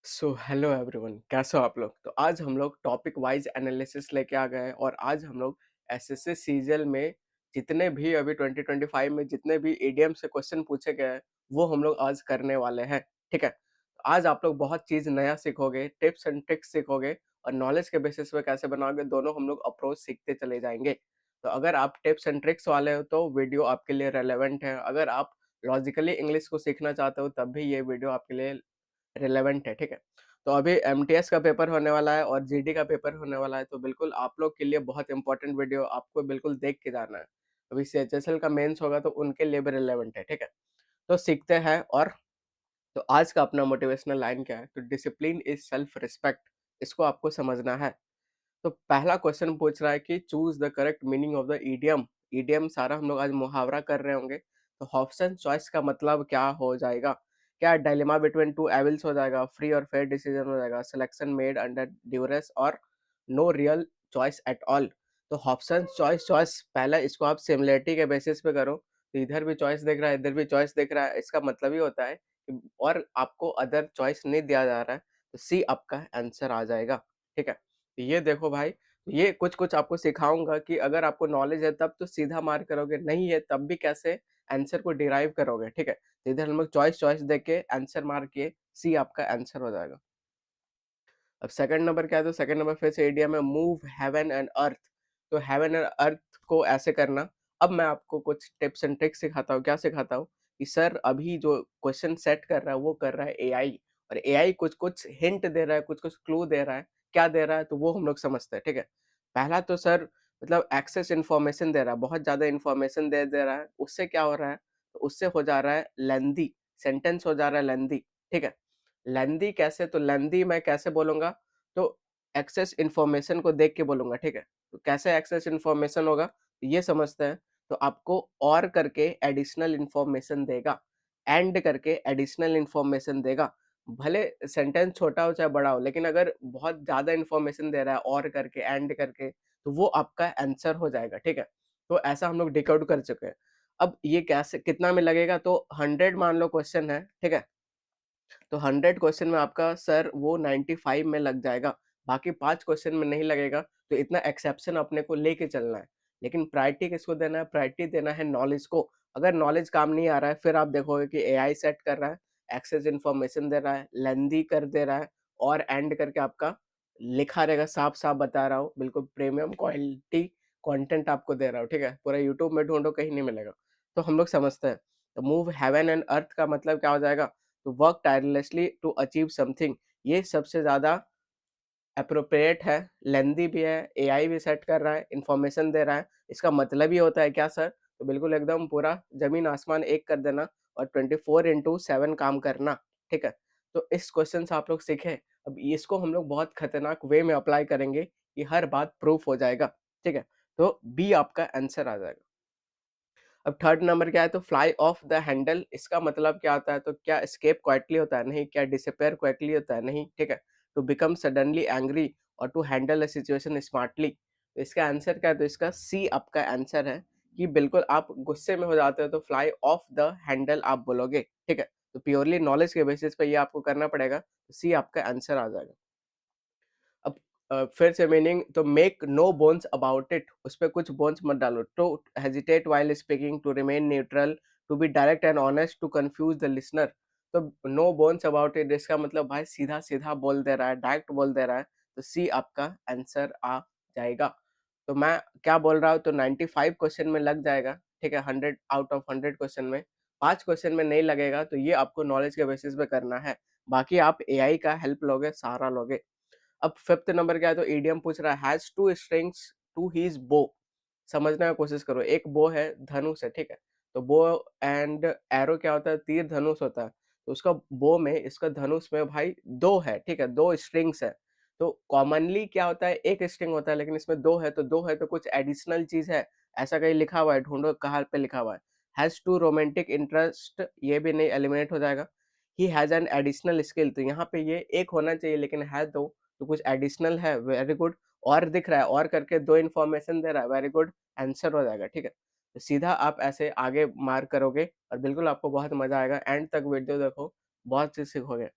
So hello everyone, कैसे हो आप लोग। तो आज हम लोग टॉपिक वाइज एनालिसिस लेके आ गए हैं और आज हम लोग एसएससी सीजीएल में जितने भी अभी 2025 में जितने भी ईडीएम से क्वेश्चन पूछे गए हैं वो हम लोग आज करने वाले हैं। ठीक है, तो आज आप लोग बहुत चीज नया सीखोगे, टिप्स एंड ट्रिक्स सीखोगे और नॉलेज के बेसिस पे कैसे बनाओगे, दोनों हम लोग अप्रोच सीखते चले जाएंगे। तो अगर आप टिप्स एंड ट्रिक्स वाले हो तो वीडियो आपके लिए रेलेवेंट है। अगर आप लॉजिकली इंग्लिश को सीखना चाहते हो तब भी ये वीडियो आपके लिए रिलेवेंट है। ठीक है, तो अभी एमटीएस का पेपर होने वाला है और जीडी का पेपर होने वाला है, तो बिल्कुल आप लोग के लिए बहुत इंपॉर्टेंट वीडियो आपको बिल्कुल देख के जाना है। अभी सीएचएसएल का मेंस होगा तो उनके लिए भी रिलेवेंट है। ठीक है, तो सीखते हैं। और तो आज का अपना मोटिवेशनल लाइन क्या है, तो डिसिप्लिन इज सेल्फ रिस्पेक्ट, इसको आपको समझना है। तो पहला क्वेश्चन पूछ रहा है कि choose the correct meaning of the idiom. Idiom सारा हम लोग आज मुहावरा कर रहे होंगे, तो ऑप्शन चॉइस का मतलब क्या हो जाएगा। क्या डायलेमा बिटवीन टू एविल्स हो जाएगा, फ्री और फेयर डिसीजन हो जाएगा, सिलेक्शन मेड अंडर ड्यूरेस और no real choice at all. तो ऑप्शन चॉइस चॉइस पहले इसको आप सिमिलरिटी के बेसिस पे करो, तो इधर भी चॉइस दिख रहा है, इधर भी चॉइस दिख रहा है, इसका मतलब ही होता है और आपको अदर चॉइस नहीं दिया जा रहा है, तो सी आपका आंसर आ जाएगा। ठीक है, ये देखो भाई, ये कुछ-कुछ आपको सिखाऊँगा कि अगर आपको नॉलेज है तब तो सीधा मार्क करोगे, नहीं है तब भी कैसे आंसर को डिराइव करोगे। ठीक है, तो इधर हम लोग चॉइस चॉइस देख के आंसर मार्क किए, सी आपका आंसर हो जाएगा। अब सेकंड नंबर क्या है, तो सेकंड नंबर फिर से इडियम है, मूव हेवन एंड अर्थ। तो हेवन एंड अर्थ को ऐसे करना। अब मैं आपको कुछ टिप्स एंड ट्रिक्स सिखाता हूँ। क्या सिखाता हूँ कि सर अभी जो क्वेश्चन सेट कर रहा है वो कर रहा है एआई, और एआई कुछ-कुछ हिंट दे रहा है, कुछ-कुछ क्लू दे रहा है। क्या दे रहा है तो वो हम लोग समझते हैं। ठीक है, पहला तो सर मतलब एक्सेस इन्फॉर्मेशन दे रहा है, बहुत ज़्यादा इन्फॉर्मेशन दे दे रहा है। उससे क्या हो रहा है, तो उससे हो जा रहा है लेंदी, सेंटेंस हो जा रहा है लेंदी। ठीक है, लेंदी कैसे, तो लेंदी मैं कैसे बोलूँगा, तो एक्सेस इन्फॉर्मेशन को देख के बोलूँगा। ठीक है, तो कैसे एक्सेस इन्फॉर्मेशन होगा, ये समझते हैं। तो आपको और करके एडिशनल इन्फॉर्मेशन देगा, एंड करके एडिशनल इन्फॉर्मेशन देगा। भले सेंटेंस छोटा हो चाहे बड़ा हो, लेकिन अगर बहुत ज़्यादा इन्फॉर्मेशन दे रहा है और करके, एंड करके, तो वो आपका आंसर हो जाएगा। ठीक है, तो ऐसा हम लोग डिकोड कर चुके हैं। अब ये कैसे कितना में लगेगा, तो 100 मान लो क्वेश्चन है। ठीक है, तो 100 क्वेश्चन में आपका सर वो 95 में लग जाएगा, बाकी 5 क्वेश्चन में नहीं लगेगा, तो इतना एक्सेप्शन अपने को लेके चलना है। लेकिन प्रायोरिटी किसको देना है, प्रायोरिटी देना है नॉलेज को। अगर नॉलेज काम नहीं आ रहा है, फिर आप देखोगे कि एआई सेट कर रहा है, एक्सेस इन्फॉर्मेशन दे रहा है, लेंदी कर दे रहा है और एंड करके आपका लिखा रहेगा, साफ-साफ बता रहा हूँ, बिल्कुल प्रीमियम क्वालिटी कंटेंट आपको दे रहा हूँ। ठीक है, पूरा यूट्यूब में ढूँढो कहीं नहीं मिलेगा। तो हम लोग समझते हैं। तो मूव हेवन एंड अर्थ का मतलब क्या हो जाएगा, तो work tirelessly to achieve something. ये सबसे ज़्यादा एप्रोप्रिएट है, लेंदी भी है, एआई भी सेट कर रहा है, इन्फॉर्मेशन दे रहा है। इसका मतलब ही होता है क्या सर, तो बिल्कुल एकदम पूरा ज़मीन-आसमान एक कर देना और 24/7 काम करना। ठीक है, तो इस क्वेश्चन से आप लोग सीखें। अब इसको हम लोग बहुत खतरनाक वे में अप्लाई करेंगे कि हर बात प्रूफ हो जाएगा। ठीक है, तो बी आपका आंसर आ जाएगा। अब थर्ड नंबर क्या है, तो फ्लाई ऑफ द हैंडल। इसका मतलब क्या होता है, तो क्या एस्केप क्वाइटली होता है, नहीं। क्या डिसअपियर क्वाइटली होता है, नहीं। ठीक है, टू बिकम सडनली एंग्री और to handle a situation smartly. तो इसका आंसर क्या है, तो इसका सी आपका आंसर है कि बिल्कुल आप गुस्से में हो जाते हो तो फ्लाई ऑफ द हैंडल आप बोलोगे। ठीक है, तो प्योरली नॉलेज के बेसिस पे ये आपको करना पड़ेगा, तो सी आपका आंसर आ जाएगा। अब फिर से मीनिंग, तो make no bones about it, उस पे कुछ बोन्स मत डालो। To hesitate while speaking, to remain neutral, to be direct and honest, to confuse the listener. तो नो बोन्स अबाउट इट इसका मतलब भाई सीधा सीधा बोल दे रहा है, डायरेक्ट बोल दे रहा है, तो सी आपका आंसर आ जाएगा। तो मैं क्या बोल रहा हूँ, तो 95 क्वेश्चन में लग जाएगा। ठीक है, 100 आउट ऑफ 100 क्वेश्चन में 5 क्वेश्चन में नहीं लगेगा, तो ये आपको नॉलेज के बेसिस पे करना है। बाकी आप एआई का हेल्प लोगे, सहारा लोगे। अब फिफ्थ नंबर क्या है, तो ईडीएम पूछ रहा है, has two strings to his bow. समझने की कोशिश करो, एक बो है, धनुष है। ठीक है, तो बो एंड एरो क्या होता है, तीर धनुष होता है। तो उसका बो में, इसका धनुष में भाई दो है। ठीक है, दो स्ट्रिंग्स है। तो कॉमनली क्या होता है, एक स्ट्रिंग होता है, लेकिन इसमें दो है, तो दो है तो कुछ एडिशनल चीज है। ऐसा कहीं लिखा हुआ है, ढूंढो कहाँ पे लिखा हुआ है। हैज टू रोमांटिक इंटरेस्ट, ये भी नहीं, एलिमिनेट हो जाएगा। He has an additional skill, तो यहाँ पे ये एक होना चाहिए, लेकिन है दो, तो कुछ एडिशनल है, वेरी गुड। और दिख रहा है, और करके दो इन्फॉर्मेशन दे रहा है, वेरी गुड, आंसर हो जाएगा। ठीक है, तो सीधा आप ऐसे आगे मार्क करोगे और बिल्कुल आपको बहुत मजा आएगा। एंड तक वीडियो देखो, बहुत चीज सीखोगे।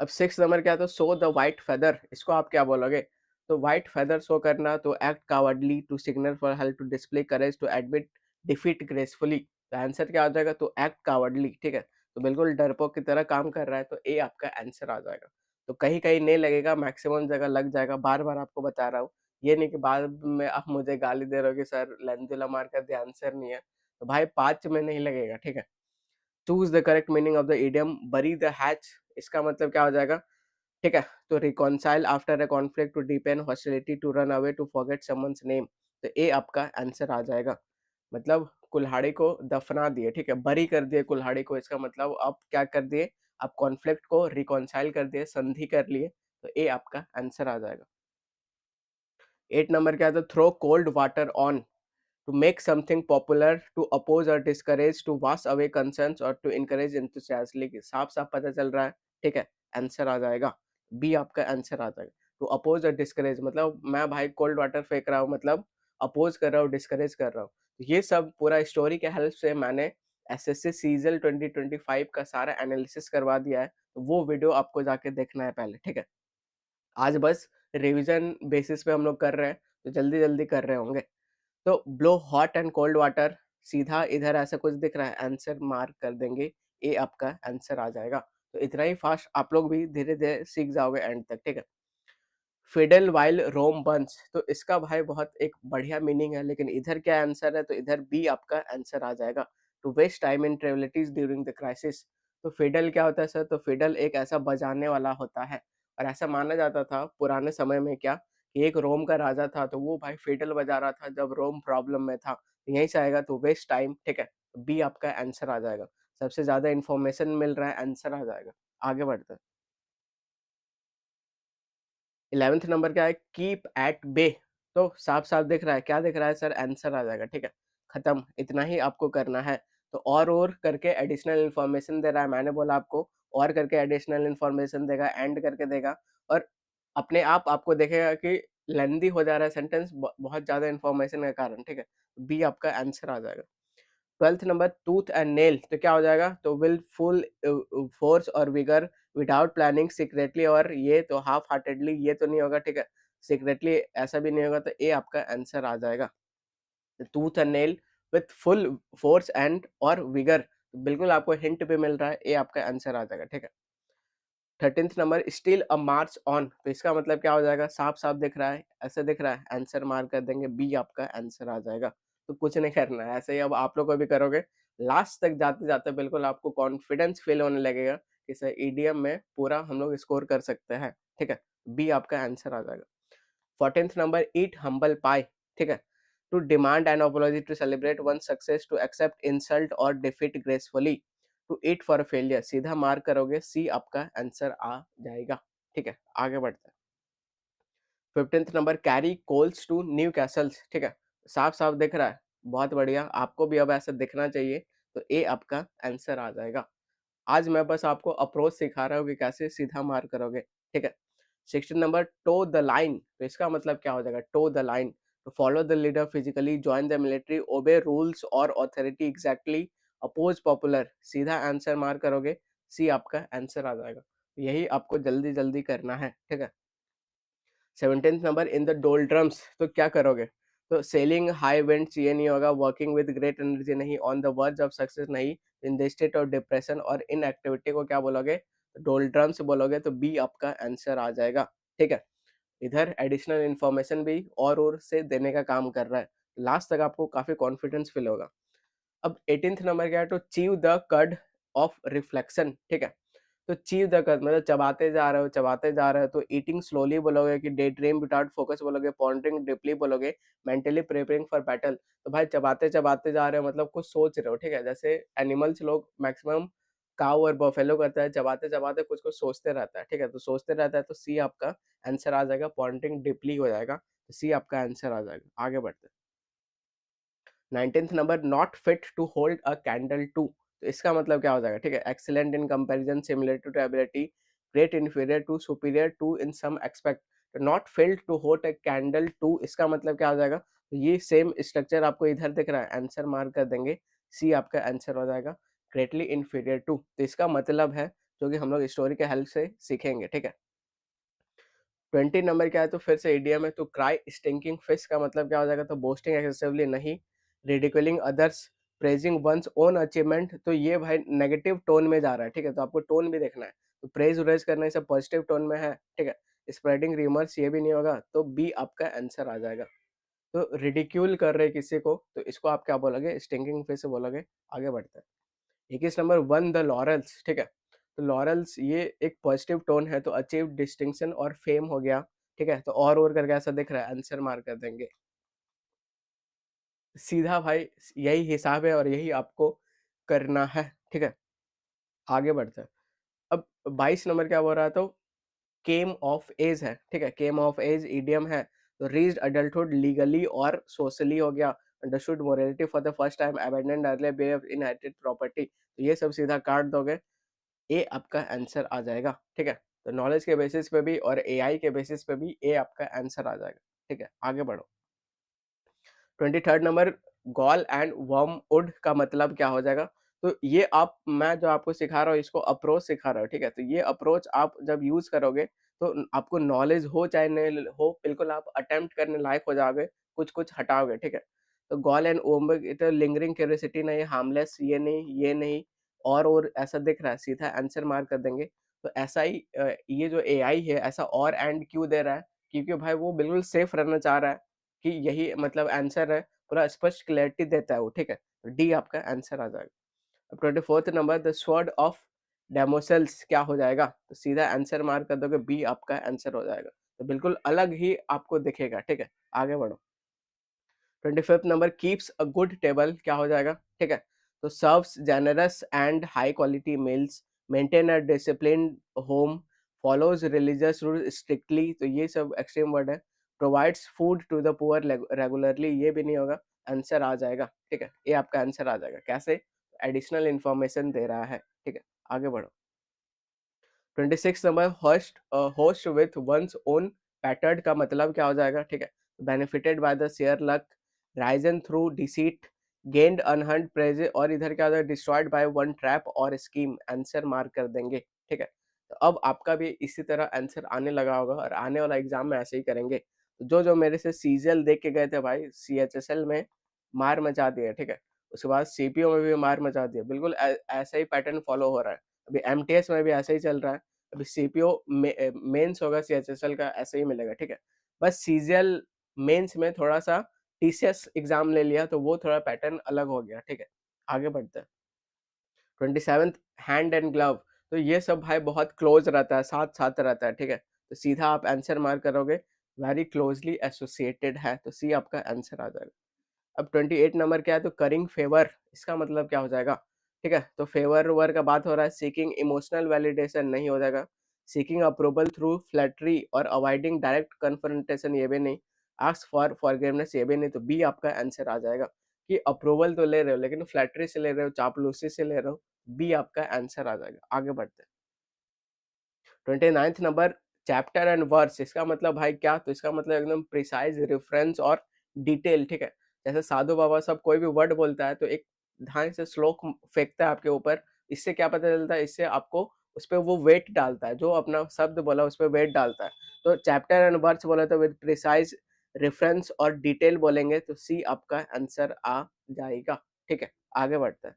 अब 6 नंबर क्या था, शो द व्हाइट फेदर, इसको आप क्या बोलोगे? तो व्हाइट फेदर शो करना, तो act cowardly, to signal for help, to display courage, to admit defeat gracefully. तो आंसर क्या आ जाएगा? तो एक्ट कावर्डली, ठीक है? तो बिल्कुल डरपोक की तरह काम कर रहा है, तो ए आपका आंसर आ जाएगा। तो कहीं-कहीं नहीं लगेगा, मैक्सिमम जगह लग जाएगा, बार-बार आपको बता रहा हूँ। ये नहीं कि बाद में आप मुझे गाली दे रहे हो कि सर लेंथुला मार का द आंसर नहीं है। तो भाई 5 में नहीं लगेगा, ठीक है? Choose the correct meaning of the idiom bury the hatch, इसका मतलब क्या हो जाएगा? ठीक है? तो reconcile after a conflict, to deepen hostility, to run away, to forget someone's name. तो ए आपका आंसर आ जाएगा। मतलब कुल्हाड़ी को दफना दिए, ठीक है? बरी कर दिए कुल्हाड़ी को, इसका मतलब आप क्या कर दिए? आप कॉन्फ्लिक्ट को रिकॉन्साइल कर दिए, संधि कर लिए, तो ए आपका आंसर आ जाएगा। 8 नंबर क्या था? Throw cold water on, to make something popular, to oppose और discourage, to wash away concerns और टू एनकरेज एंथुसियास्टिकली। साफ-साफ पता चल रहा है, ठीक है? आंसर आ जाएगा, बी आपका आंसर आ जाएगा। टू अपोज और डिस्करेज मतलब मैं भाई कोल्ड वाटर फेंक रहा हूँ, मतलब अपोज कर रहा हूँ, डिस्करेज कर रहा हूँ। ये सब पूरा स्टोरी के हेल्प से मैंने एसएससी सीजल 2025 का सारा एनालिसिस करवा दिया है, तो वो वीडियो आपको जाके देखना है पहले, ठीक है? आज बस रिवीजन बेसिस पे हम लोग कर रहे हैं, तो जल्दी-जल्दी कर रहे होंगे। तो blow hot and cold water, सीधा इधर ऐसा कुछ दिख रहा है, आंसर मार्क कर देंगे, ए आपका आंसर आ जाएगा। तो इतना ही फास्ट आप लोग भी धीरे-धीरे सीख जाओगे एंड तक, ठीक है? फिडल व्हाइल रोम बर्न्स, तो इसका भाई बहुत एक बढ़िया मीनिंग है, लेकिन इधर क्या आंसर है? तो इधर बी आपका आंसर आ जाएगा। To waste time in trivialities during the crisis. तो फिडल क्या होता है सर? तो फिडल एक ऐसा बजाने वाला होता है, और ऐसा माना जाता था पुराने समय में क्या, कि एक रोम का राजा था, तो वो भाई फिडल बजा रहा था जब रोम प्रॉब्लम में था। तो यहीं से आएगा, तो वेस्ट टाइम, ठीक है? बी आपका आंसर आ जाएगा। सबसे ज्यादा इन्फॉर्मेशन मिल रहा है, आंसर आ जाएगा। आगे बढ़ते हैं। 11th नंबर क्या है? Keep at bay. तो साफ-साफ दिख रहा है, क्या दिख रहा है सर? आंसर आ जाएगा, ठीक है? खत्म, इतना ही आपको करना है। तो और करके एडिशनल इन्फॉर्मेशन दे रहा है, मैंने बोला आपको और करके एडिशनल इन्फॉर्मेशन देगा, एंड करके देगा, और अपने आप आपको दिखेगा कि लेंथी हो जा रहा है सेंटेंस बहुत ज़्यादा इन्फॉर्मेशन के कारण, ठीक है? बी आपका आंसर आ जाएगा। 12th number tooth and nail, तो क्या हो जाएगा? तो विल फुल फोर्स और विगर, विदाउट प्लानिंग, सीक्रेटली, और ये तो हाफ हार्टेडली, ये तो नहीं होगा, ठीक है? सीक्रेटली ऐसा भी नहीं होगा, तो ए आपका आंसर आ जाएगा। Tooth and nail with full force and और विगर, बिल्कुल आपको हिंट भी मिल रहा है, ए आपका आंसर आ जाएगा, ठीक है? 13th number still a march on, तो इसका मतलब क्या हो जाएगा? साफ-साफ दिख रहा है, ऐसे दिख रहा है, आंसर मार्क कर देंगे, बी आपका आंसर आ जाएगा। तो कुछ नहीं करना है, ऐसे ही अब आप लोग को भी करोगे, लास्ट तक जाते-जाते बिल्कुल आपको कॉन्फिडेंस फील होने लगेगा कि सर ईडीएम में पूरा हम लोग स्कोर कर सकते हैं, ठीक है? बी आपका आंसर आ जाएगा। 14th नंबर ईट हम्बल पाई, ठीक है? To demand an apology, to celebrate one success, to accept insult और defeat gracefully, to eat for failure, सीधा मार्क करोगे, सी आपका आंसर आ जाएगा, ठीक है? आगे बढ़ते हैं। 15th number carry coals to new castles, ठीक है? साफ-साफ दिख रहा है, बहुत बढ़िया, आपको भी अब ऐसा दिखना चाहिए, तो ए आपका आंसर आ जाएगा। आज मैं बस आपको अप्रोच सिखा रहा हूँ कि कैसे सीधा मार करोगे, ठीक है? 16 नंबर टो द लाइन, तो इसका मतलब क्या हो जाएगा? टो द लाइन, तो follow the leader physically, join the military, obey rules और ऑथोरिटी एग्जैक्टली, अपोज पॉपुलर, सीधा आंसर मार करोगे, सी आपका आंसर आ जाएगा। यही आपको जल्दी-जल्दी करना है, ठीक है? 17th नंबर इन द डोल्ड्रम्स, तो क्या करोगे? तो सेलिंग हाई विंड्स, ये नहीं होगा, वर्किंग विद ग्रेट एनर्जी नहीं, on the verge of success नहीं, in the state of depression और इनएक्टिविटी को क्या बोलोगे? डोल्ड्रम्स बोलोगे, तो बी आपका आंसर आ जाएगा, ठीक है? इधर एडिशनल इन्फॉर्मेशन भी और से देने का काम कर रहा है। लास्ट तक आपको काफ़ी कॉन्फिडेंस फील होगा। अब 18th नंबर क्या है? टू च्यू द कड ऑफ रिफ्लेक्शन, ठीक है? तो च्यू द कड मतलब चबाते जा रहे हो, तो ईटिंग स्लोली बोलोगे, कि डे ड्रीम विदाउट फोकस बोलोगे, पॉन्डरिंग डीपली बोलोगे, मेंटली प्रिपेयरिंग फॉर बैटल। तो भाई चबाते-चबाते जा रहे हो मतलब कुछ सोच रहे हो, ठीक है? जैसे एनिमल्स लोग मैक्सिमम काऊ और बफेलो करता है, चबाते-चबाते कुछ-कुछ सोचते रहता है, ठीक है? तो सोचते रहता है, तो सी आपका आंसर आ जाएगा, पॉन्डरिंग डीपली हो जाएगा, तो सी आपका आंसर आ जाएगा। आगे बढ़ते हैं। 19th number not fit to hold a candle to, तो इसका मतलब क्या हो जाएगा? ठीक है? Excellent in comparison, similar to ability, great inferior to, superior to in some aspect. तो not filled to hold a candle to, इसका मतलब क्या हो जाएगा? तो ये सेम स्ट्रक्चर आपको इधर दिख रहा है, आंसर मार्क कर देंगे, सी आपका आंसर हो जाएगा, ग्रेटली इन्फीरियर टू। तो इसका मतलब है जो कि हम लोग स्टोरी के हेल्प से सीखेंगे, ठीक है। 20 नंबर क्या है, तो फिर से ईडीएम है, तो क्राई स्टिंकिंग फिश का मतलब क्या हो जाएगा, तो बोस्टिंग एक्सेसिवली नहीं, ridiculing others, praising one's own achievement, तो ये भाई नेगेटिव टोन में जा रहा है, ठीक है, तो आपको टोन भी देखना है, तो प्रेज व्रेज करने से पॉजिटिव टोन में है, ठीक है। स्प्रेडिंग रिमर्स ये भी नहीं होगा, तो बी आपका आंसर आ जाएगा। तो रिडिक्यूल कर रहे किसी को, तो इसको आप क्या बोलोगे, स्टिंकिंग फिश बोलोगे। आगे बढ़ते हैं। 21 नंबर, वन द लॉरेल्स, ठीक है। तो लॉरेल्स ये एक पॉजिटिव टोन है, तो अचीव डिस्टिंक्शन और फेम हो गया, ठीक है। तो और करके ऐसा दिख रहा है, आंसर मार कर देंगे सीधा भाई। यही हिसाब है और यही आपको करना है, ठीक है। आगे बढ़ते हैं। अब 22 नंबर क्या बोल रहा है, तो केम ऑफ एज है, ठीक है। केम ऑफ एज ईडियम है, तो रीच्ड अडल्टहुड लीगली और सोशली हो गया, understood morality for the first time, abandoned earlier way of inherited property, तो ये सब सीधा काट दोगे, ए आपका आंसर आ जाएगा, ठीक है। तो नॉलेज के बेसिस पे भी और एआई के बेसिस पे भी ए आपका आंसर आ जाएगा, ठीक है। आगे बढ़ो। 23rd number, gall and wormwood का मतलब क्या हो जाएगा, तो ये आप, मैं जो आपको सिखा रहा हूँ इसको अप्रोच सिखा रहा हूँ, ठीक है। तो ये अप्रोच आप जब यूज करोगे तो आपको नॉलेज हो चाहे नहीं हो, बिल्कुल आप अटेम्प्ट करने लायक हो जाओगे, कुछ कुछ हटाओगे, ठीक है। तो gall and wormwood, it lingering curiosity नहीं, हार्मलेस ये नहीं, और ऐसा दिख रहा है, सीधा आंसर मार कर देंगे। तो ऐसा ही ये जो एआई है ऐसा और एंड क्यों दे रहा है, क्योंकि भाई वो बिल्कुल सेफ रहना चाह रहा है कि यही मतलब आंसर है, पूरा स्पष्ट क्लैरिटी देता है वो, ठीक है। तो डी आपका आंसर आ जाएगा। अब 24th number, the sword of Damocles क्या हो जाएगा, तो सीधा आंसर मार कर दोगे, बी आपका आंसर हो जाएगा। तो बिल्कुल अलग ही आपको दिखेगा, ठीक है। आगे बढ़ो। 25th number, keeps a good table क्या हो जाएगा, ठीक है। तो serves generous and high quality meals, maintain a discipline home, follows religious rule strictly, तो ये सब एक्सट्रीम वर्ड है। Provides food to the poor regularly, ये भी नहीं होगा, आंसर आ जाएगा, ठीक है। ये आपका आंसर आ जाएगा, कैसे, एडिशनल इंफॉर्मेशन दे रहा है, ठीक है। आगे बढ़ो। 26 number, hoist hoist with one's own petard का मतलब क्या हो जाएगा, ठीक है। Benefited by the sheer luck, risen through deceit, gained unheard praise, और इधर क्या हो जाएगा, डिस्ट्रॉयड बाय वन ट्रैप और स्कीम, आंसर मार्क कर देंगे, ठीक है। तो अब आपका भी इसी तरह आंसर आने लगा होगा और आने वाला एग्जाम में ऐसे ही करेंगे। तो जो मेरे से सीजीएल देख के गए थे भाई, सीएचएसएल में मार मचा दिया, ठीक है। उसके बाद सीपीओ में भी मार मचा दिया, बिल्कुल ऐसा ही पैटर्न फॉलो हो रहा है। अभी एमटीएस में भी ऐसा ही चल रहा है। अभी सीपीओ मेंस होगा सीएचएसएल का, ऐसे ही मिलेगा, ठीक है। बस सीजीएल मेंस में थोड़ा-सा टीसीएस एग्ज़ाम ले लिया तो वो थोड़ा पैटर्न अलग हो गया, ठीक है। आगे बढ़ते हैं। 27th, हैंड एंड ग्लव, तो ये सब भाई बहुत क्लोज रहता है, साथ-साथ रहता है, ठीक है। तो सीधा आप आंसर मार्क करोगे, वेरी क्लोज़ली एसोसिएटेड है, तो सी आपका आंसर आ जाएगा। अब 28 नंबर क्या है, तो करिंग फेवर, इसका मतलब क्या हो जाएगा, ठीक है। तो फेवर वर का बात हो रहा है, सीकिंग इमोशनल वैलिडेशन नहीं हो जाएगा, सीकिंग अप्रूवल थ्रू फ्लैटरी और अवॉइडिंग डायरेक्ट कन्फ्रंटेशन ये भी नहीं, आस्क फॉर फॉरगिवनेस ये भी नहीं, तो बी आपका आंसर आ जाएगा कि अप्रूवल तो ले रहे हो लेकिन फ्लैटरी से ले रहे हो, चापलूसी से ले रहे हो, बी आपका आंसर आ जाएगा। आगे बढ़ते हैं। 29th number, chapter and verse, इसका मतलब भाई क्या, तो इसका मतलब एकदम प्रिसाइज रेफरेंस और डिटेल, ठीक है। जैसे साधु बाबा सब कोई भी वर्ड बोलता है तो एक ढंग से श्लोक फेंकता है आपके ऊपर, इससे क्या पता चलता है, इससे आपको उस पर वो वेट डालता है, जो अपना शब्द बोला उस पर वेट डालता है। तो चैप्टर एंड वर्स बोला तो विद प्रिसाइज रेफरेंस और डिटेल बोलेंगे, तो सी आपका आंसर आ जाएगा, ठीक है। आगे बढ़ते हैं।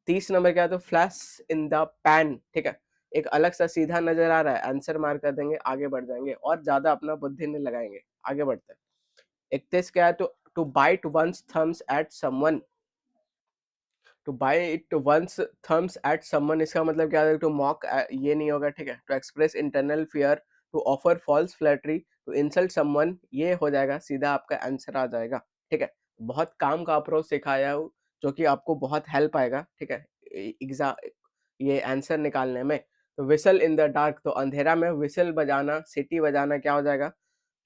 30 नंबर क्या है, तो फ्लैश इन द पैन, ठीक है। एक अलग सा सीधा नजर आ रहा है, आंसर मार्क कर देंगे, आगे बढ़ जाएंगे और ज्यादा अपना बुद्धि नहीं लगाएंगे। आगे बढ़ते हैं। 31 क्या है, तो to bite one's thumbs at someone, to bite one's thumbs at someone, इसका मतलब क्या है, टू मॉक ये नहीं होगा, ठीक है। To express internal fear, to offer false flattery, to insult someone, ये हो जाएगा, सीधा आपका आंसर आ जाएगा, ठीक है। बहुत काम का अप्रोच सिखाया हूँ जो कि आपको बहुत हेल्प आएगा, ठीक है, एग्जाम ये आंसर निकालने में। तो विसल इन द डार्क, तो अंधेरा में विसल बजाना, सिटी बजाना क्या हो जाएगा,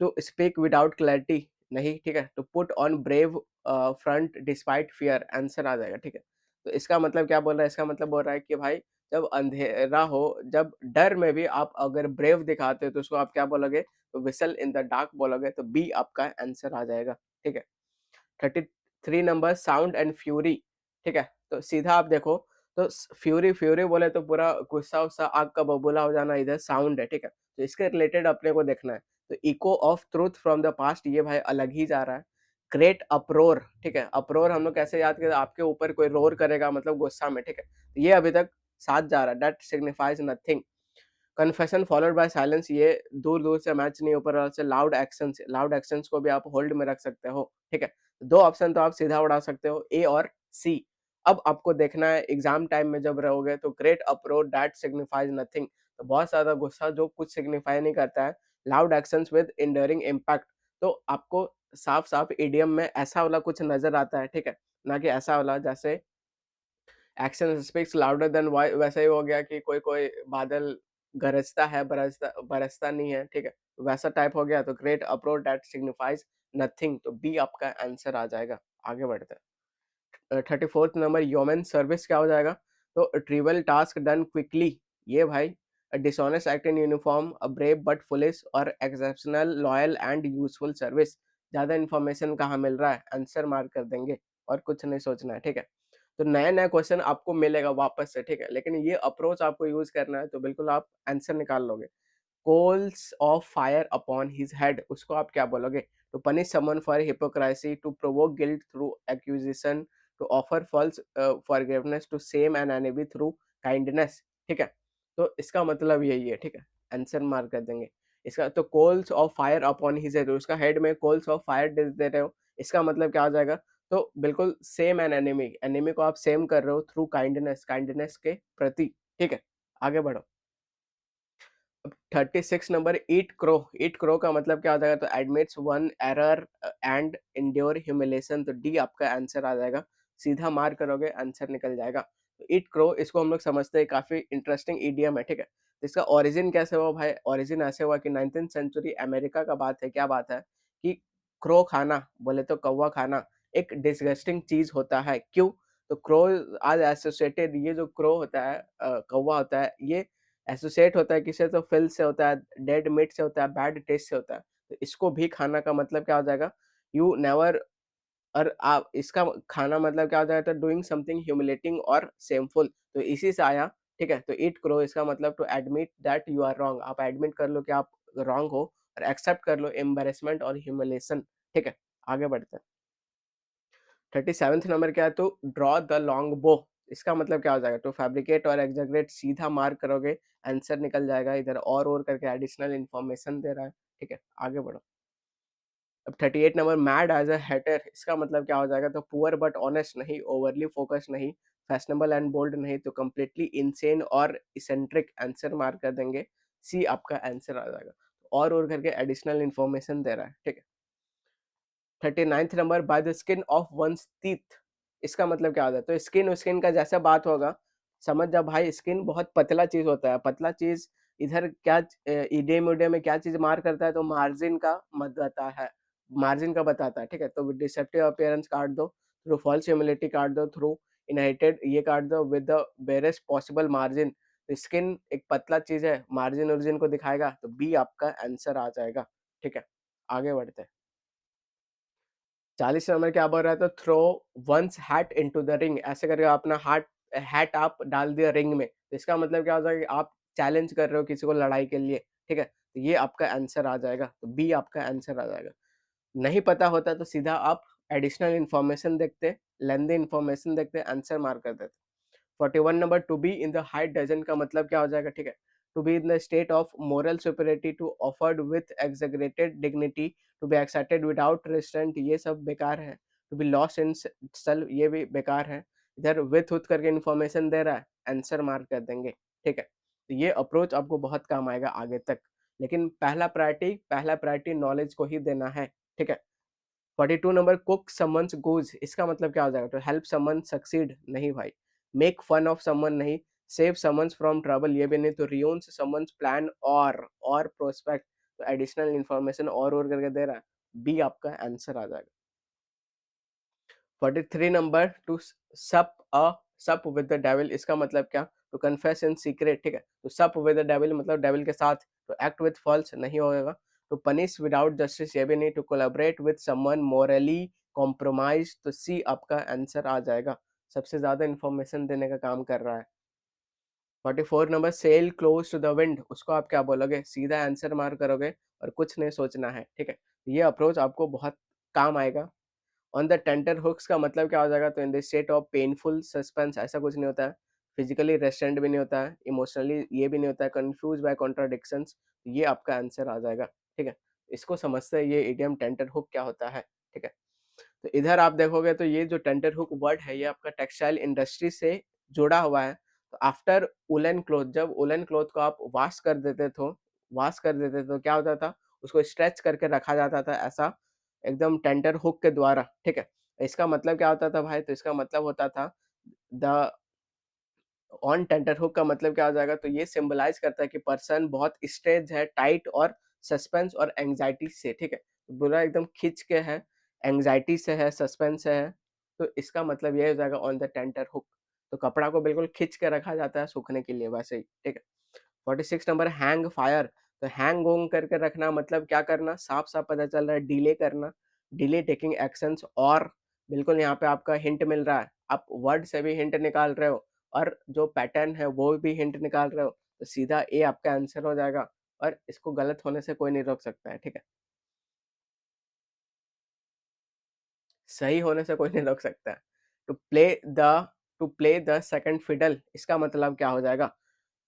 टू स्पीक विदाउट क्लैरिटी नहीं, ठीक है। To put on brave front despite fear, answer आ जाएगा, ठीक है। तो इसका मतलब क्या बोल रहा है, इसका मतलब बोल रहा है कि भाई जब अंधेरा हो, जब डर में भी आप अगर ब्रेव दिखाते हो तो उसको आप क्या बोलोगे, तो विसल इन द डार्क बोलोगे, तो बी आपका आंसर आ जाएगा, ठीक है। 33 नंबर, साउंड एंड फ्यूरी, ठीक है। तो सीधा आप देखो, तो फ्यूरी फ्यूरी बोले तो पूरा गुस्सा-वुस्सा, आग का बबूला हो जाना इधर साउंड है, ठीक है? तो इसके रिलेटेड अपने को देखना है। तो eco of truth from the past ये भाई अलग ही जा रहा है। ग्रेट अपरोर, ठीक है? अपरोर हम लोग कैसे याद करें, आपके ऊपर कोई रोर करेगा मतलब गुस्सा में, ठीक है? तो ये अभी तक साथ जा रहा है, that signifies nothing. Confession followed by silence ये दूर-दूर से मैच नहीं, ऊपर वाले से लाउड एक्शंस को भी आप होल्ड में रख सकते हो, ठीक है? 2 ऑप्शन तो आप सीधा उड़ा सकते हो, ए और सी। अब आपको देखना है एग्ज़ाम टाइम में जब रहोगे तो great approach that signifies nothing, तो बहुत ज़्यादा गुस्सा जो कुछ सिग्निफाई नहीं करता है, loud actions with enduring impact, तो आपको साफ-साफ इडियम में ऐसा वाला कुछ नज़र आता है, ठीक है? ना कि ऐसा वाला जैसे एक्शन स्पीक्स लाउडर देन वॉइ वैसा ही हो गया कि कोई-कोई बादल गरजता है, बरसता बरसता नहीं है, ठीक है? वैसा टाइप हो गया तो great approach that signifies nothing, तो बी आपका आंसर आ जाएगा। आगे बढ़ते हैं। 34th नंबर ह्यूमन सर्विस क्या हो जाएगा? तो ट्रिवियल टास्क डन क्विकली, ये भाई dishonest act in uniform, brave but foolish और exceptional loyal and useful service. ज़्यादा इन्फॉर्मेशन कहाँ मिल रहा है? आंसर मार्क कर देंगे और कुछ नहीं सोचना है, ठीक है? तो नया-नया क्वेश्चन आपको मिलेगा वापस से, ठीक है? लेकिन ये अप्रोच आपको यूज़ करना है तो बिल्कुल आप आंसर निकाल लोगे। Coals of fire upon his head, उसको आप क्या बोलोगे? To punish someone for hypocrisy, to provoke guilt through accusation, to offer false forgiveness, to shame an enemy through kindness, ठीक है? तो इसका मतलब यही है, ठीक है? आंसर मार्क कर देंगे। इसका तो coals of fire upon his head, उसका हेड में कोल्स ऑफ फायर दे रहे हो, इसका मतलब क्या आ जाएगा? तो बिल्कुल सेम एन एनिमी, एनिमी को आप सेम कर रहे हो थ्रू काइंडनेस, काइंडनेस के प्रति, ठीक है? आगे बढ़ो। 36 नंबर ईट क्रो का मतलब क्या हो जाएगा? तो admits one error and endure humiliation, तो डी आपका आंसर आ जाएगा। सीधा मार्क करोगे आंसर निकल जाएगा। तो ईट क्रो इसको हम लोग समझते हैं काफी इंटरेस्टिंग इडियम है, ठीक है? तो इसका ओरिजिन कैसे हुआ भाई? ओरिजिन ऐसे हुआ कि 19th सेंचुरी अमेरिका का बात है। क्या बात है कि क्रो खाना बोले तो कौवा खाना एक डिसगस्टिंग चीज होता है। क्यों? तो क्रो आज एसोसिएटेड, ये जो क्रो होता है कौवा होता है, ये एसोसिएट होता है किससे? तो फिल से होता है, डेड मीट से होता है, बैड टेस्ट से होता है। तो इसको भी खाना का मतलब क्या हो जाएगा? यू नेवर, और आप इसका खाना मतलब क्या हो जाएगा? तो डूइंग समथिंग ह्यूमिलेटिंग और शेमफुल, तो इसी से आया, ठीक है? तो ईट क्रो इसका मतलब to admit that you are wrong, आप एडमिट कर लो कि आप रॉन्ग हो और एक्सेप्ट कर लो एम्बैरेसमेंट और ह्यूमिलिएशन, ठीक है? आगे बढ़ते हैं। 37th नंबर क्या है? तो ड्रॉ द लॉन्ग बो, इसका मतलब क्या हो जाएगा? टू फैब्रिकेट और एग्जैगरेट, सीधा मार्क करोगे आंसर निकल जाएगा। इधर और करके एडिशनल इन्फॉर्मेशन दे रहा है, ठीक है? आगे बढ़ो। अब 38 number mad as a hatter, इसका मतलब क्या हो जाएगा? तो पुअर बट ऑनेस्ट नहीं, ओवरली फोकस नहीं, फैशनेबल एंड बोल्ड नहीं, तो कंप्लीटली इनसेन और इसेंट्रिक, आंसर मार्क कर देंगे। सी आपका आंसर आ जाएगा। और करके एडिशनल इन्फॉर्मेशन दे रहा है, ठीक है? 39th number by the skin of one's teeth, इसका मतलब क्या होता है? तो स्किन का जैसा बात होगा, समझ जा भाई, स्किन बहुत पतला चीज होता है। पतला चीज इधर क्या इडियम उडियम में क्या चीज मार करता है? तो मार्जिन का बताता है, मार्जिन का बताता है, ठीक है? तो डिसेप्टिव अपीयरेंस काट दो, थ्रू फॉल्स ह्यूमिलिटी काट दो, थ्रू इनहेरिटेड ये काट दो, with the barest possible margin. Skin एक पतला चीज है, मार्जिन ओरिजिन को दिखाएगा, तो बी आपका आंसर आ जाएगा, ठीक है? आगे बढ़ते हैं। 40 नंबर क्या बोल रहा है? तो throw one's hat into the ring, ऐसे करके अपना हैट आप डाल दिया रिंग में, तो इसका मतलब क्या हो जाएगा? कि आप चैलेंज कर रहे हो किसी को लड़ाई के लिए, ठीक है? तो ये आपका आंसर आ जाएगा, तो बी आपका आंसर आ जाएगा। नहीं पता होता तो सीधा आप एडिशनल इन्फॉर्मेशन देखते, लेंदी इन्फॉर्मेशन देखते, आंसर मार्क कर देते। 41 number to be in the high dudgeon का मतलब क्या हो जाएगा? ठीक है? To be in the state of moral superiority, to afford with exaggerated dignity, to be excited without restraint, ये सब बेकार है। To be lost in self, ये भी बेकार है। इधर विथ उथ करके इन्फॉर्मेशन दे रहा है, आंसर मार्क कर देंगे, ठीक है? तो ये अप्रोच आपको बहुत काम आएगा आगे तक। लेकिन पहला प्रायोरिटी नॉलेज को ही देना है, ठीक है? 42 नंबर कुक समवन्स गूज, इसका मतलब क्या हो जाएगा? तो हेल्प समवन सक्सीड नहीं भाई, मेक फन ऑफ समवन नहीं, सेव समवन्स फ्रॉम ट्रबल ये भी नहीं, तो रियून्स समवन्स प्लान और प्रोस्पेक्ट, तो एडिशनल इन्फॉर्मेशन और करके दे रहा है, बी आपका आंसर आ जाएगा। 43 नंबर टू सप विद द डेविल, इसका मतलब क्या? टू कन्फेस इन सीक्रेट, ठीक है? तो सप विद द डेविल मतलब डेविल के साथ, तो एक्ट विद फॉल्स नहीं होगा, तो पनिश विदाउट जस्टिस ये भी नहीं, to collaborate with someone morally compromise, तो सी आपका आंसर आ जाएगा। सबसे ज़्यादा इन्फॉर्मेशन देने का काम कर रहा है। 44 number sail close to the wind, उसको आप क्या बोलोगे? सीधा आंसर मार करोगे और कुछ नहीं सोचना है, ठीक है? ये अप्रोच आपको बहुत काम आएगा। ऑन द टेंटर हुक्स का मतलब क्या हो जाएगा? तो इन the state of painful suspense, ऐसा कुछ नहीं होता है। फिजिकली रेस्टेंट भी नहीं होता है, इमोशनली ये भी नहीं होता है, कंफ्यूज बाय कॉन्ट्राडिक्शंस, ये आपका आंसर आ जाएगा, ठीक है? इसको समझते हैं ये इडियम टेंटर हुक क्या होता है, ठीक है? तो इधर आप देखोगे तो ये जो टेंटर हुक वर्ड है ये आपका टेक्सटाइल इंडस्ट्री से जुड़ा हुआ है। तो आफ्टर वूलन क्लॉथ, जब वूलन क्लॉथ को आप वॉश कर देते तो क्या होता था? उसको स्ट्रेच करके रखा जाता था ऐसा एकदम टेंटर हुक के द्वारा, ठीक है? इसका मतलब क्या होता था भाई? तो इसका मतलब होता था द ऑन टेंटर हुक का मतलब क्या हो जाएगा? तो ये सिंबलाइज़ करता है कि पर्सन बहुत स्ट्रेस्ड है, टाइट और सस्पेंस और एंग्ज़ायटी से, ठीक है? पूरा एकदम खींच के है, एंग्ज़ायटी से है, सस्पेंस से है, तो इसका मतलब ये हो जाएगा ऑन द टेंटर हुक। तो कपड़ा को बिल्कुल खींच के रखा जाता है सूखने के लिए वैसे ही, ठीक है? 46 नंबर हैंग फायर, तो हैंग ऑन करके रखना मतलब क्या करना? साफ-साफ पता चल रहा है डिले करना, डिले टेकिंग एक्शंस, और बिल्कुल यहाँ पे आपका हिंट मिल रहा है। आप वर्ड से भी हिंट निकाल रहे हो और जो पैटर्न है वो भी हिंट निकाल रहे हो, तो सीधा ए आपका आंसर हो जाएगा और इसको गलत होने से कोई नहीं रोक सकता है, ठीक है? सही होने से कोई नहीं रोक सकता है। To play the to play the second fiddle, इसका मतलब क्या हो जाएगा?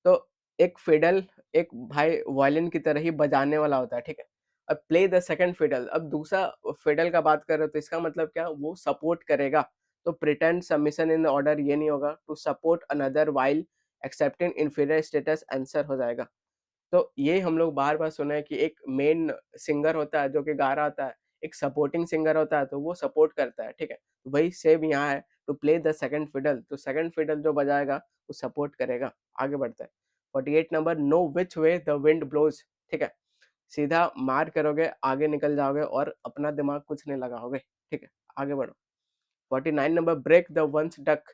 तो एक फिडल एक भाई वायलिन की तरह ही बजाने वाला होता है, ठीक है? अब प्ले द सेकंड फिडल, अब दूसरा फिडल का बात कर रहे हो तो इसका मतलब क्या? वो सपोर्ट करेगा। तो प्रिटेंड सबमिशन इन ऑर्डर ये नहीं होगा, to support another while accepting inferior status answer हो जाएगा। तो ये हम लोग बार-बार सुने हैं कि एक मेन सिंगर होता है जो कि गा रहा होता है, एक सपोर्टिंग सिंगर होता है तो वो सपोर्ट करता है, ठीक है? वही सेम यहाँ है, to play the second fiddle, तो सेकंड फिडल जो बजाएगा वो सपोर्ट करेगा। आगे बढ़ते हैं। 48 number know which way the wind blows, ठीक है? सीधा मार करोगे, आगे निकल जाओगे और अपना दिमाग कुछ नहीं लगाओगे, ठीक है? आगे बढ़ो। 49 number break the one's duck,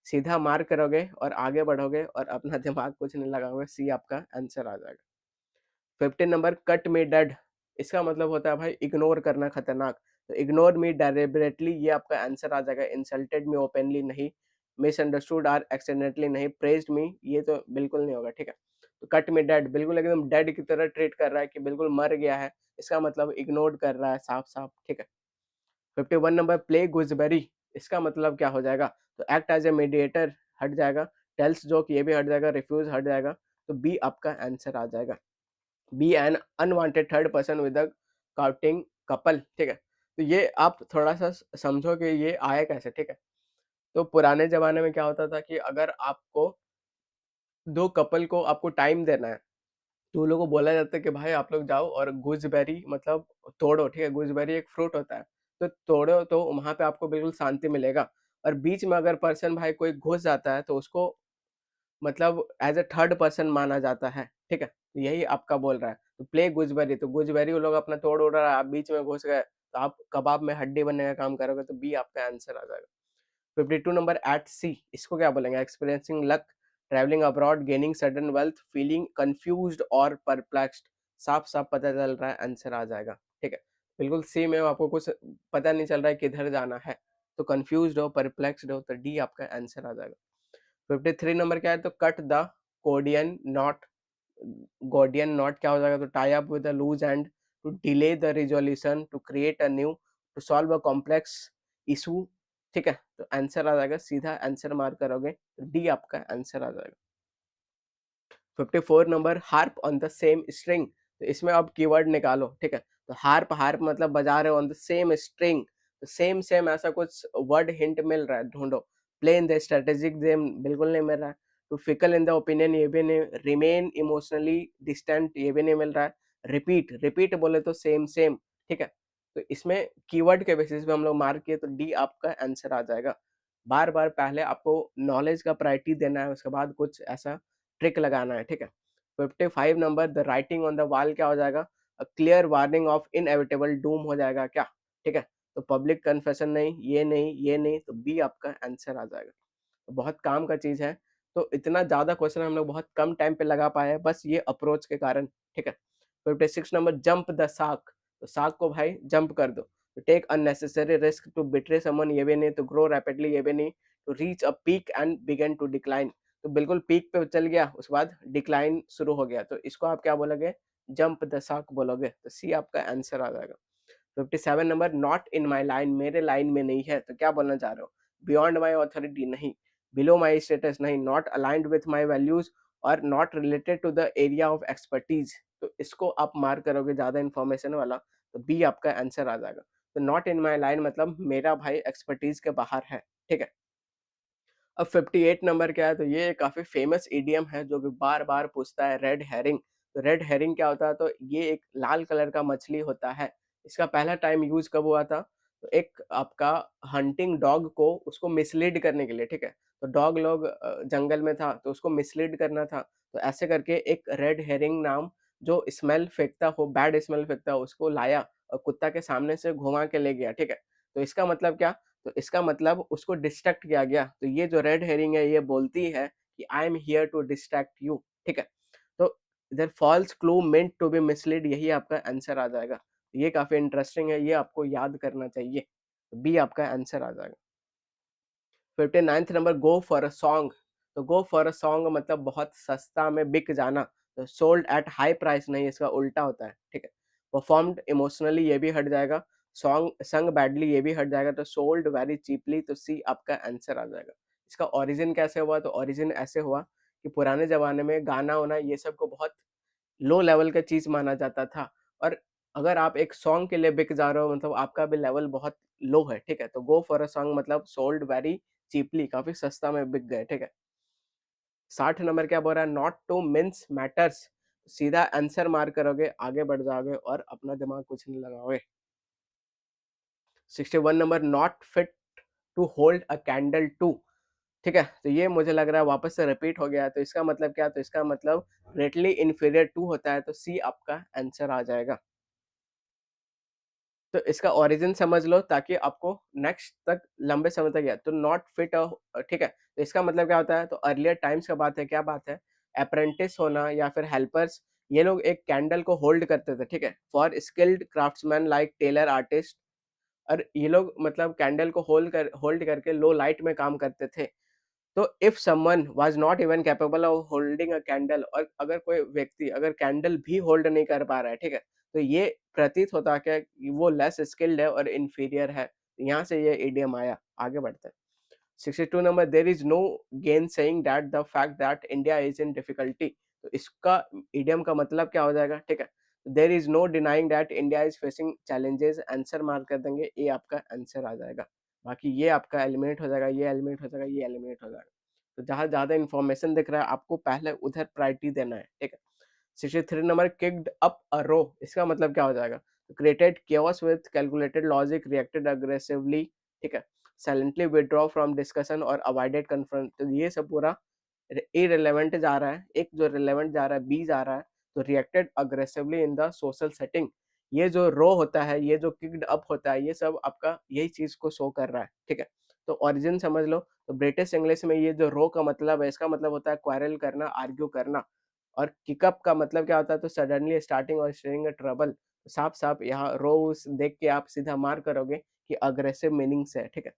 सीधा मार करोगे और आगे बढ़ोगे और अपना दिमाग कुछ नहीं लगाओगे, सी आपका आंसर आ जाएगा। 15 नंबर कट मी डेड, इसका मतलब होता है भाई इग्नोर करना खतरनाक। तो इग्नोर मी डेलिबरेटली, ये आपका आंसर आ जाएगा। इंसल्टेड मी ओपनली नहीं, मिसअंडरस्टूड और एक्सीडेंटली नहीं, प्रेज्ड मी ये तो बिल्कुल नहीं होगा, ठीक है? तो कट मी डेड बिल्कुल एकदम डेड की तरह ट्रीट कर रहा है कि बिल्कुल मर गया है, इसका मतलब इग्नोर कर रहा है साफ-साफ, ठीक है? 51 नंबर प्ले गूसबेरी, इसका मतलब क्या हो जाएगा? तो एक्ट एज़ अ मीडिएटर हट जाएगा, टेल्स जोक ये भी हट जाएगा, रिफ्यूज़ हट जाएगा, तो बी आपका आंसर आ जाएगा। Be an unwanted third person with a courting couple, ठीक है? तो ये आप थोड़ा-सा समझो कि ये आया कैसे, ठीक है? तो पुराने ज़माने में क्या होता था कि अगर आपको 2 कपल को आपको टाइम देना है, तो उन लोगों को बोला जाता है कि भाई आप लोग जाओ और गूसबेरी मतलब तोड़ो, ठीक है? गूसबेरी एक फ्रूट होता है, तो तोड़ो तो वहाँ पे आपको बिल्कुल शांति मिलेगा और बीच में अगर पर्सन भाई कोई घुस जाता है तो उसको मतलब एज़ अ थर्ड पर्सन माना जाता है, ठीक है? तो यही आपका बोल रहा है। तो प्ले गूसबेरी, तो गूसबेरी वो लोग अपना तोड़-ओड़ रहा है, आप बीच में घुस गए, तो आप कबाब में हड्डी बनने का काम करोगे, तो बी आपका आंसर आ जाएगा। 52 नंबर एट सी, इसको क्या बोलेंगे? Experiencing luck, travelling abroad, gaining sudden wealth, feeling confused और परप्लेक्स्ड, साफ-साफ पता चल रहा है, आंसर आ जाएगा, ठीक है? बिल्कुल सी में आपको कुछ पता नहीं चल रहा है किधर जाना है, तो कन्फ्यूज्ड हो, परप्लेक्स्ड हो, तो डी आपका आंसर आ जाएगा। 53 नंबर क्या है? तो cut the Gordian knot, Gordian knot क्या हो जाएगा? तो tie up with a loose end, to delay the resolution, to create a new, to solve a complex issue, ठीक है? तो आंसर आ जाएगा, सीधा आंसर मार्क करोगे तो डी आपका आंसर आ जाएगा। 54 number harp on the same string, तो इसमें अब कीवर्ड निकालो, ठीक है? तो हार्प हार्प मतलब बजा रहे हो ऑन द सेम स्ट्रिंग, तो सेम सेम ऐसा कुछ वर्ड हिंट मिल रहा है, ढूंढो। Play in the strategic game बिल्कुल नहीं मिल रहा है। तो फिकल इन द ओपिनियन ये भी नहीं, रिमेन इमोशनली डिस्टेंट ये भी नहीं मिल रहा है। रिपीट रिपीट बोले तो सेम सेम, ठीक है? तो इसमें कीवर्ड के बेसिस पे हम लोग मार्क किए तो डी आपका आंसर आ जाएगा। बार बार पहले आपको नॉलेज का प्रायोरिटी देना है, उसके बाद कुछ ऐसा ट्रिक लगाना है, ठीक है? 55 number the writing on the wall क्या हो जाएगा? A clear warning of inevitable Doom हो जाएगा क्या? ठीक है? तो पब्लिक कन्फेशन नहीं, ये नहीं, तो बी आपका आंसर आ जाएगा। तो बहुत काम का चीज़ है, तो इतना ज़्यादा क्वेश्चन हम लोग बहुत कम टाइम पे लगा पाए हैं, बस ये अप्रोच के कारण, ठीक है? 56 नंबर जंप द शार्क, तो शार्क को भाई जंप कर दो। तो take unnecessary risk to betray someone ये भी नहीं, तो ग्रो रैपिडली ये भी नहीं, to reach a peak and begin to decline. तो बिल्कुल पीक पे चल गया, उसके बाद डिक्लाइन शुरू हो गया, तो इसको आप क्या बोलोगे? जंप द शार्क बोलोगे। तो सी आपका आंसर आ जाएगा। 57 number, not in my line, मेरे लाइन में नहीं है, तो क्या बोलना चाह रहे हो? बियॉन्ड माई ऑथोरिटी नहीं, बिलो माई स्टेटस नहीं, not aligned with my values और not related to the area of expertise. तो इसको आप मार्क करोगे ज्यादा इन्फॉर्मेशन वाला, तो बी आपका आंसर आ जाएगा। तो नॉट इन माई लाइन मतलब मेरा भाई एक्सपर्टीज के बाहर है, ठीक है। अब 58 नंबर क्या है? तो ये काफ़ी फ़ेमस इडियम है जो कि बार-बार पूछता है, रेड हेरिंग। तो रेड हेरिंग क्या होता है? तो ये एक लाल कलर का मछली होता है। इसका पहला टाइम यूज़ कब हुआ था? तो एक आपका हंटिंग डॉग को उसको मिसलीड करने के लिए, ठीक है? तो डॉग लोग जंगल में था तो उसको मिसलीड करना था। तो ऐसे करके एक रेड हेरिंग नाम जो स्मेल फेंकता हो, बैड स्मेल फेंकता हो, उसको लाया और कुत्ता के सामने से घुमा के ले गया, ठीक है? तो इसका मतलब क्या? तो इसका मतलब उसको डिस्ट्रैक्ट किया गया। तो ये जो रेड हेरिंग है ये बोलती है कि I am here to distract you, ठीक है। तो इधर false clue meant to be mislead, यही आपका आंसर आ जाएगा। ये काफी इंटरेस्टिंग है, ये आपको याद करना चाहिए। बी आपका आंसर आ जाएगा। 59th number, go for a song. तो गो फॉर अ सॉन्ग मतलब बहुत सस्ता में बिक जाना। तो सोल्ड एट हाई प्राइस नहीं, इसका उल्टा होता है, ठीक है। परफॉर्म्ड इमोशनली ये भी हट जाएगा। सॉन्ग संग बैडली ये भी हट जाएगा। तो सोल्ड वेरी चीपली, तो सी आपका आंसर आ जाएगा। इसका ओरिजिन कैसे हुआ? तो ओरिजिन ऐसे हुआ कि पुराने जमाने में गाना वाना ये सब को बहुत लो लेवल का चीज़ माना जाता था। और अगर आप एक सॉन्ग के लिए बिक जा रहे हो मतलब आपका भी लेवल बहुत लो है, ठीक है? तो गो फॉर अ सॉन्ग मतलब सोल्ड वेरी चीपली, काफ़ी सस्ता में बिक गए, ठीक है? 60 नंबर क्या बोल रहा है? नॉट टू मिन्स मैटर्स, सीधा आंसर मार्क करोगे, आगे बढ़ जाओगे और अपना दिमाग कुछ नहीं लगाओगे। 61 number, not fit to hold a candle to, ठीक है? तो ये मुझे लग रहा है वापस से रिपीट हो गया है, तो इसका मतलब क्या? तो इसका मतलब ग्रेटली इन्फीरियर टू होता है, तो सी आपका आंसर आ जाएगा। तो इसका ओरिजिन समझ लो ताकि आपको नेक्स्ट तक लंबे समय तक याद। तो नॉट फिट ठीक है? तो इसका मतलब क्या होता है? तो अर्लियर टाइम्स का बात है, क्या बात है? अप्रेंटिस होना या फिर हेल्पर्स, ये लोग एक कैंडल को होल्ड करते थे, ठीक है? For skilled craftsman like tailor artist, और ये लोग मतलब कैंडल को होल्ड करके लो लाइट में काम करते थे। तो if someone was not even capable of holding a candle, और अगर कोई व्यक्ति अगर कैंडल भी होल्ड नहीं कर पा रहा है, ठीक है? तो ये प्रतीत होता क्या कि वो लेस स्किल्ड है और इंफीरियर है। यहाँ से ये इडियम आया। आगे बढ़ते हैं। 62 number, there is no gainsaying that the fact that India is in difficulty. तो इसका इडियम का मतलब क्या हो जाएगा? ठीक है, there is no denying that India is facing challenges, answer mark कर देंगे, ए आपका आंसर आ जाएगा। बाकी ये आपका एलिमिनेट हो जाएगा, ये एलिमिनेट हो जाएगा, ये एलिमिनेट हो जाएगा। तो जहां ज्यादा इन्फॉर्मेशन दिख रहा है आपको पहले उधर प्रायोरिटी देना है, ठीक है। 63 नंबर, किक्ड अप अ रो, इसका मतलब क्या हो जाएगा? Created chaos with calculated logic, reacted aggressively, ठीक है, साइलेंटली विथड्रॉ फ्रॉम डिस्कशन और अवॉइडेड कन्फ्रंट। तो ये सब पूरा इररिलेवेंट जा रहा है। एक जो रिलेवेंट जा रहा है बी जा रहा है। तो reacted aggressively in the social setting, ये जो रो होता है, ये जो किक्ड अप होता है, ये सब आपका यही चीज को शो कर रहा है, ठीक है। तो ओरिजिन समझ लो। तो ब्रिटिश इंग्लिश में ये जो रो का मतलब है, इसका मतलब होता है क्वारल करना, आर्ग्यू करना। और किकअप का मतलब क्या होता है? तो सडनली स्टार्टिंग और स्टेरिंग अ ट्रबल। साफ साफ यहाँ रोज देख के आप सीधा मार करोगे कि अग्रेसिव मीनिंग से है, ठीक है।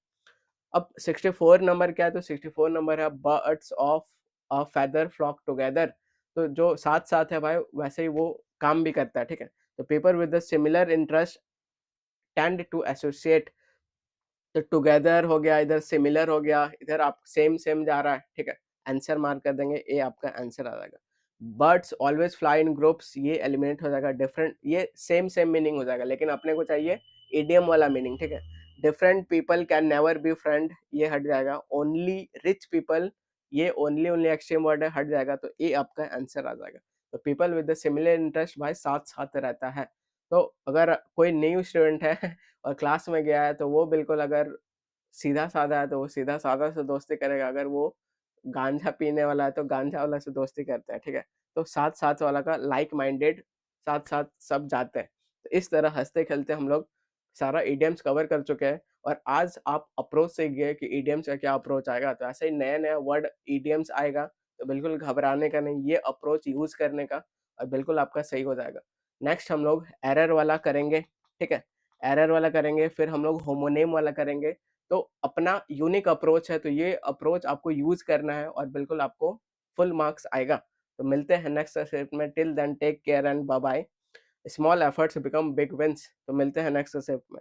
अब 64 नंबर क्या है? तो 64 नंबर है, birds of a feather flock together. तो जो साथ साथ है भाई, वैसे ही वो काम भी करता है, ठीक है। तो people with similar interest tend to associate. तो टुगेदर हो गया, इधर सिमिलर हो गया, इधर आप सेम सेम जा रहा है, ठीक है। आंसर मार्क कर देंगे, ए आपका आंसर आ जाएगा। Birds always fly in groups, ये एलिमिनेट हो जाएगा। डिफरेंट, ये सेम सेम मीनिंग हो जाएगा, लेकिन अपने को चाहिए इडियम वाला मीनिंग, ठीक है। Different people can never be friend, ये हट जाएगा। ओनली रिच पीपल, ये ओनली ओनली एक्सट्रीम वर्ड है, हट जाएगा। तो ए आपका आंसर आ जाएगा। तो people with the similar interest भाई साथ साथ रहता है। तो अगर कोई न्यू स्टूडेंट है और क्लास में गया है, तो वो बिल्कुल अगर सीधा-साधा है तो वो सीधा-साधा से दोस्ती करेगा, अगर वो गांजा पीने वाला है तो गांजा वाला से दोस्ती करता है, ठीक है? तो साथ-साथ वाला का लाइक माइंडेड, साथ-साथ सब जाते हैं। तो इस तरह हँसते-खेलते हम लोग सारा इडियम्स कवर कर चुके हैं। और आज आप अप्रोच सीख गए कि इडियम्स का क्या अप्रोच आएगा। तो ऐसे ही नया-नया वर्ड इडियम्स आएगा, तो बिल्कुल घबराने का नहीं, ये अप्रोच यूज़ करने का, और बिल्कुल आपका सही हो जाएगा। नेक्स्ट हम लोग एरर वाला करेंगे, ठीक है? एरर वाला करेंगे, फिर हम लोग होमोनेम वाला करेंगे। तो अपना यूनिक अप्रोच है, तो ये अप्रोच आपको यूज़ करना है और बिल्कुल आपको फुल मार्क्स आएगा। तो मिलते हैं नेक्स्ट सेशन में, till then take care and bye bye. Small efforts become big wins. तो मिलते हैं नेक्स्ट सेशन में।